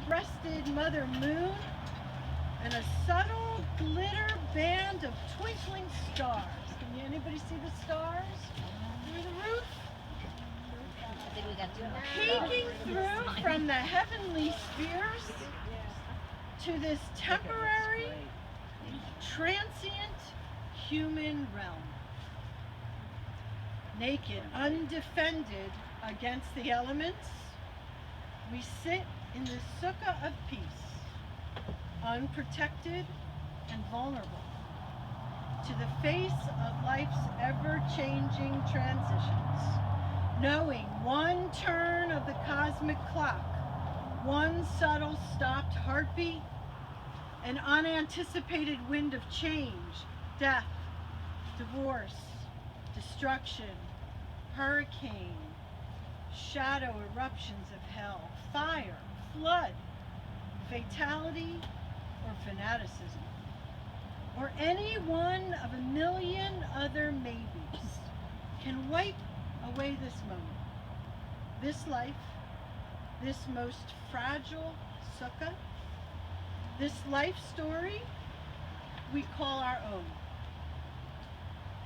breasted Mother Moon, and a subtle glitter band of twinkling stars. Can anybody see the stars through the roof? I think we got two more. Peeking through from the heavenly spheres to this temporary, transient human realm. Naked, undefended against the elements, we sit in the sukkah of peace, unprotected and vulnerable to the face of life's ever-changing transitions, knowing one turn of the cosmic clock, one subtle stopped heartbeat, an unanticipated wind of change, death, divorce, destruction, hurricane, shadow eruptions of hell, fire, flood, fatality, or fanaticism, or any one of a million other maybes can wipe away this moment, this life, this most fragile sukkah, this life story we call our own,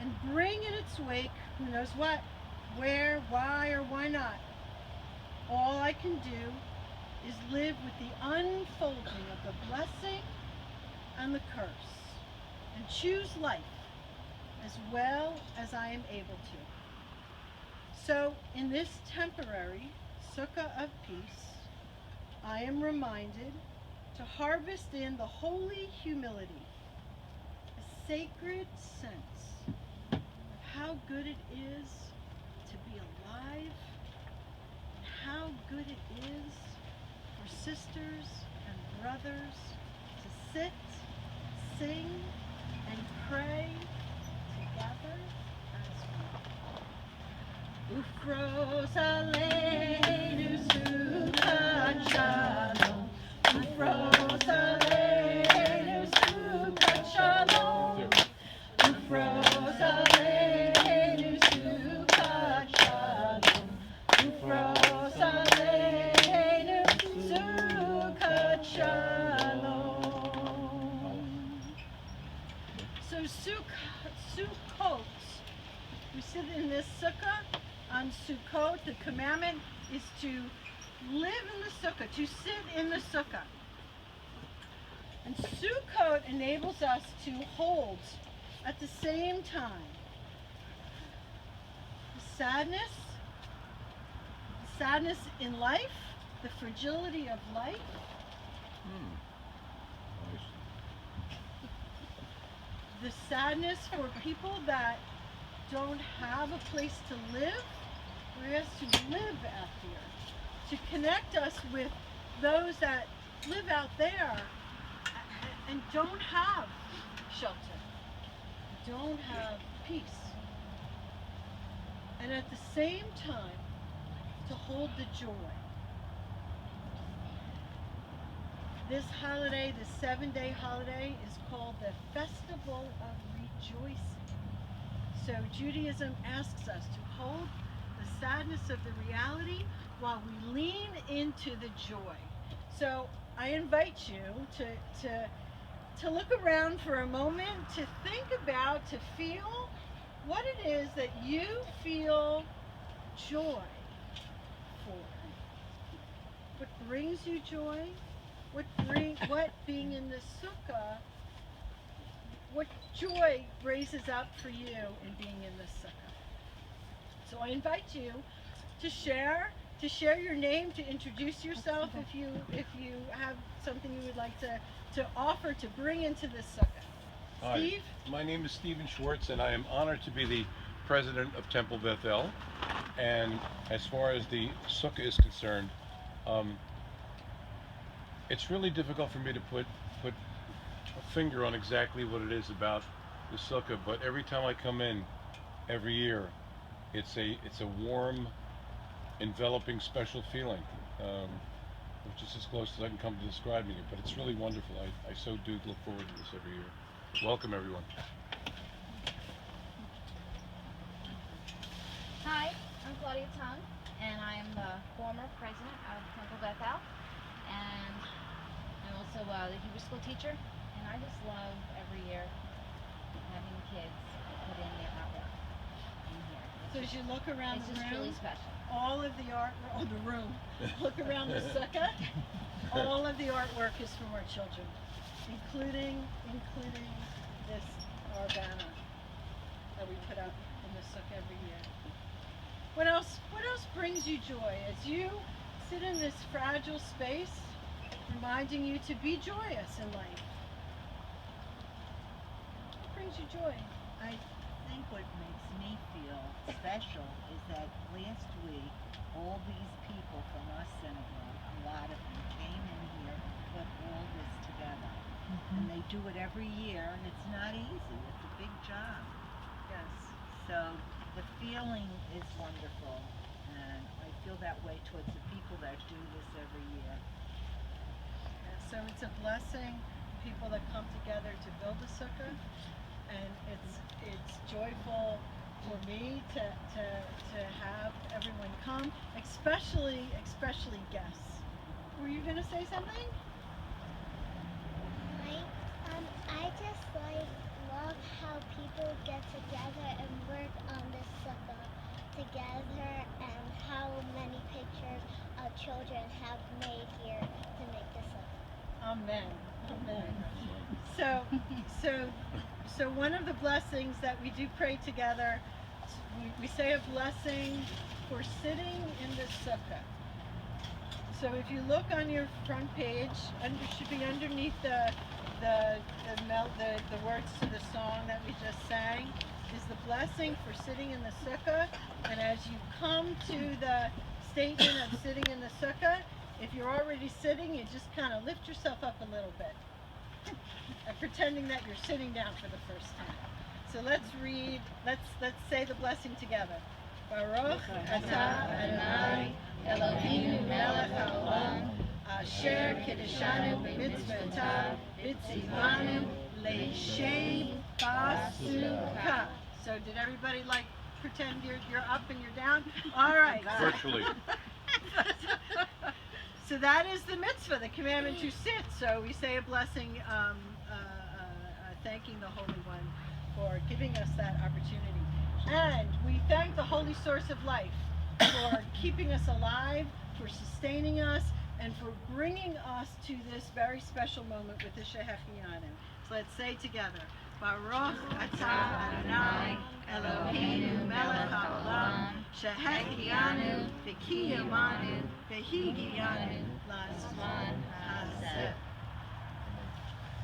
and bring in its wake who knows what, where, why, or why not. All I can do is live with the unfolding of the blessing and the curse, and choose life as well as I am able to. So, in this temporary sukkah of peace, I am reminded to harvest in the holy humility, a sacred sense of how good it is to be alive, and how good it is for sisters and brothers to sit, sing, and pray together as one. Ufros aleinu sukkot shalom. Ufros aleinu sukkot shalom. Ufros aleinu sukkot shalom. Ufros aleinu sukkot shalom. So Sukkot, we sit in this sukkah on Sukkot. The commandment is to live in the sukkah, to sit in the sukkah. And Sukkot enables us to hold at the same time the sadness in life, the fragility of life, the sadness for people that don't have a place to live, we're asked to live out here, to connect us with those that live out there and don't have shelter, don't have peace. And at the same time, to hold the joy. This holiday, the 7-day holiday, is called the Festival of Rejoicing. So Judaism asks us to hold the sadness of the reality while we lean into the joy. So I invite you to look around for a moment, to think about, to feel what it is that you feel joy for. What brings you joy? What being in the sukkah, what joy raises up for you in being in the sukkah? So I invite you to share your name, to introduce yourself if you have something you would like to offer to bring into this sukkah. Hi, Steve? my name is Stephen Schwartz, and I am honored to be the president of Temple Bethel. And as far as the sukkah is concerned, it's really difficult for me to put a finger on exactly what it is about the sukkah. But every time I come in, every year, it's a warm, enveloping, special feeling, which is as close as I can come to describing it. But it's really wonderful. I so do look forward to this every year. Welcome, everyone. Hi, I'm Claudia Tung, and I am the former president of Temple Bethel. and I'm also the Hebrew school teacher, and I just love every year having kids put in their artwork in here. So as you look around It's the just room, really special. all of the art, oh, the room, look around the sukkah, all of the artwork is from our children, including this, our banner that we put up in the sukkah every year. What else brings you joy as you sit in this fragile space, reminding you to be joyous in life? What brings you joy? I think what makes me feel special is that last week all these people from our synagogue, a lot of them came in here and put all this together. And they do it every year, and it's not easy. It's a big job. Yes. So the feeling is wonderful, and I feel that way towards the people that do this every year. So it's a blessing, people that come together to build a sukkah, and it's joyful for me to have everyone come, especially guests. Were you gonna say something? I just love how people get together and work on the sukkah together, and how many pictures of children have made here to make the sukkah. Amen. Amen. So one of the blessings that we do pray together, we say a blessing for sitting in the sukkah. So if you look on your front page, should be underneath the words to the song that we just sang, is the blessing for sitting in the sukkah. And as you come to the statement of sitting in the sukkah, if you're already sitting, you just kind of lift yourself up a little bit, pretending that you're sitting down for the first time. So let's say the blessing together. Baruch atah Adonai Eloheinu melech haolam asher kiddushanu b'mitzvotav v'tzivanu le'shem b'sukkah. So did everybody pretend you're up and you're down? All right. Virtually. So that is the mitzvah, the commandment to sit. So we say a blessing, thanking the Holy One for giving us that opportunity. And we thank the Holy Source of Life for keeping us alive, for sustaining us, and for bringing us to this very special moment with the Shehechianu. So let's say together, Baruch atah Adonai Eloheinu melech haolam Shehechianu v'kiyamanu v'higiyanu lazman hazeh.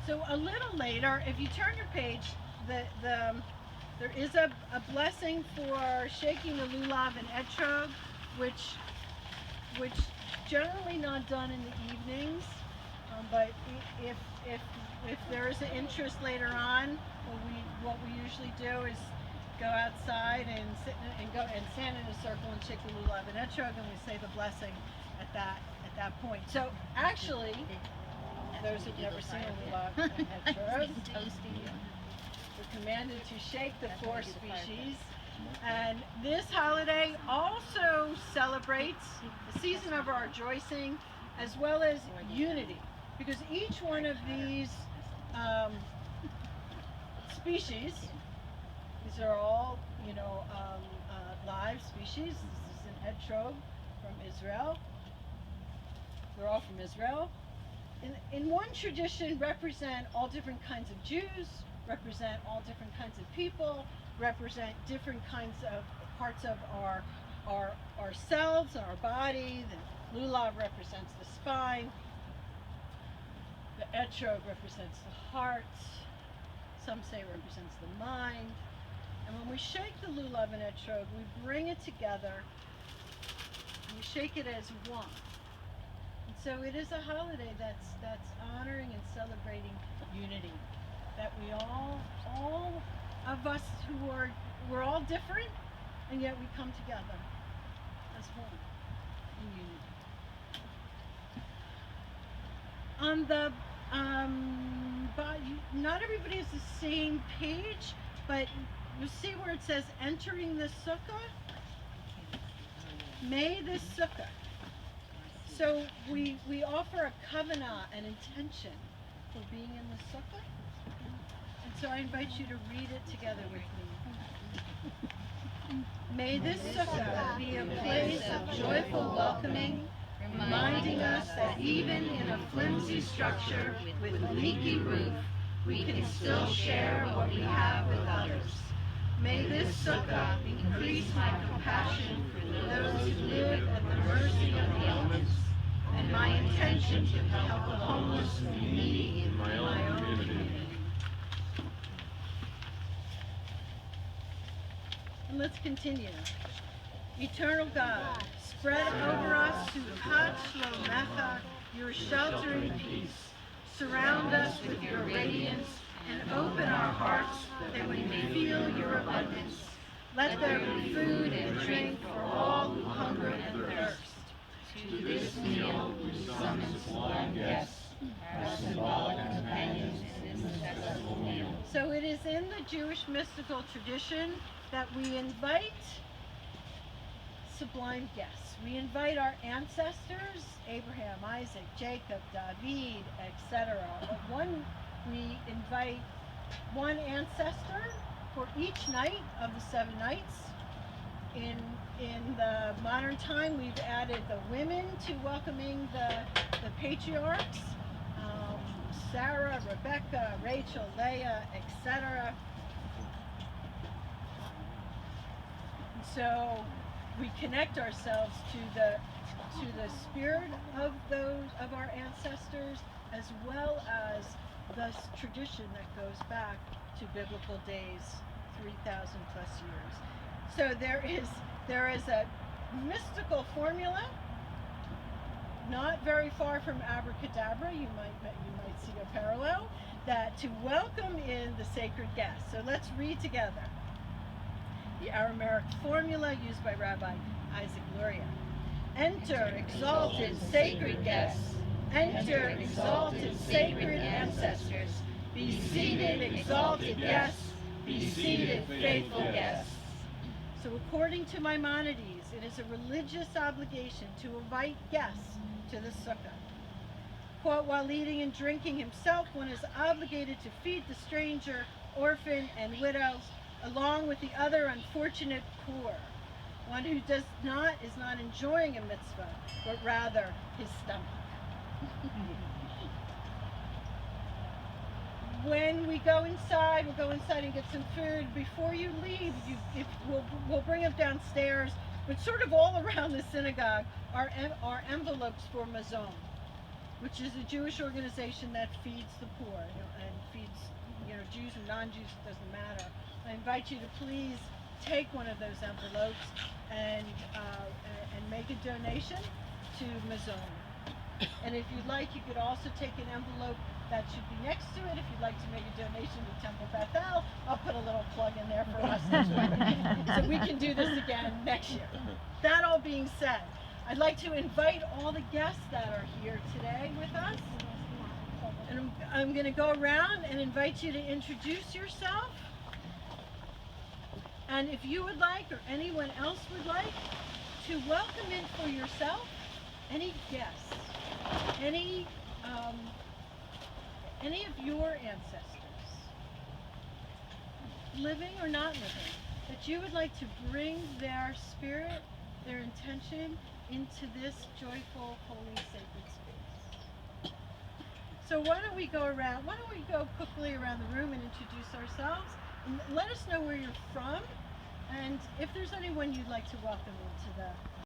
So a little later, if you turn your page, there is a blessing for shaking the lulav and etrog, which generally not done in the evenings, but if there is an interest later on, what we usually do is go outside and stand in a circle and shake the lulav and etrog, and we say the blessing at that point. So actually, those who've never seen a lulav and etrog, we're commanded to shake the four species. And this holiday also celebrates the season of our rejoicing as well as unity, because each one of these species, these are all live species. This is an etrog from Israel. They're all from Israel. In one tradition, represent all different kinds of Jews, represent all different kinds of people, represent different kinds of parts of ourselves and our body. The lulav represents the spine. The etrog represents the heart. Some say it represents the mind. And when we shake the lulav and etrog, we bring it together. And we shake it as one. And so it is a holiday that's honoring and celebrating unity. That we all of us we're all different, and yet we come together as one in unity. On the not everybody has the same page, but you see where it says entering the sukkah? May this sukkah. so we offer a kavanah, an intention for being in the sukkah. And so I invite you to read it together with me. May this sukkah be a place of joyful welcoming, reminding us that even in a flimsy structure with a leaky roof, we can still share what we have with others. May this sukkah increase my compassion for those who live at the mercy of the elements, and my intention to help the homeless and needy in my own community. And let's continue. Eternal God, spread over us Sukkot Shlomecha, your sheltering peace. Surround us with your radiance and open our hearts that we may feel your abundance. Let there be food and drink for all who hunger and thirst. To this meal we summon sublime guests, our symbolic companions in this festival meal. So it is in the Jewish mystical tradition that we invite sublime guests. We invite our ancestors, Abraham, Isaac, Jacob, David, etc. We invite one ancestor for each night of the 7 nights. In the modern time, we've added the women to welcoming the patriarchs, Sarah, Rebecca, Rachel, Leah, etc. So we connect ourselves to the spirit of our ancestors, as well as the tradition that goes back to biblical days, 3,000 plus years. So there is a mystical formula, not very far from abracadabra. You might see a parallel, that to welcome in the sacred guest. So let's read together the Aramaic formula used by Rabbi Isaac Luria. Enter, exalted sacred guests. Enter, exalted sacred ancestors. Be seated, exalted guests. Be seated, faithful guests. So according to Maimonides, it is a religious obligation to invite guests to the sukkah. Quote, while eating and drinking himself, one is obligated to feed the stranger, orphan, and widow, along with the other unfortunate poor. One who is not enjoying a mitzvah, but rather his stomach. When we go inside, we'll go inside and get some food. Before you leave, we'll bring them downstairs, but sort of all around the synagogue are envelopes for Mazon, which is a Jewish organization that feeds the poor, and feeds Jews and non-Jews, it doesn't matter. I invite you to please take one of those envelopes and make a donation to Mazon. And if you'd like, you could also take an envelope that should be next to it. If you'd like to make a donation to Temple Bethel, I'll put a little plug in there for us this way, so we can do this again next year. That all being said, I'd like to invite all the guests that are here today with us. And I'm going to go around and invite you to introduce yourself. And if you would like, or anyone else would like, to welcome in for yourself any guests, any of your ancestors, living or not living, that you would like to bring their spirit, their intention into this joyful, holy, sacred space. So why don't we go quickly around the room and introduce ourselves, and let us know where you're from, and if there's anyone you'd like to welcome into the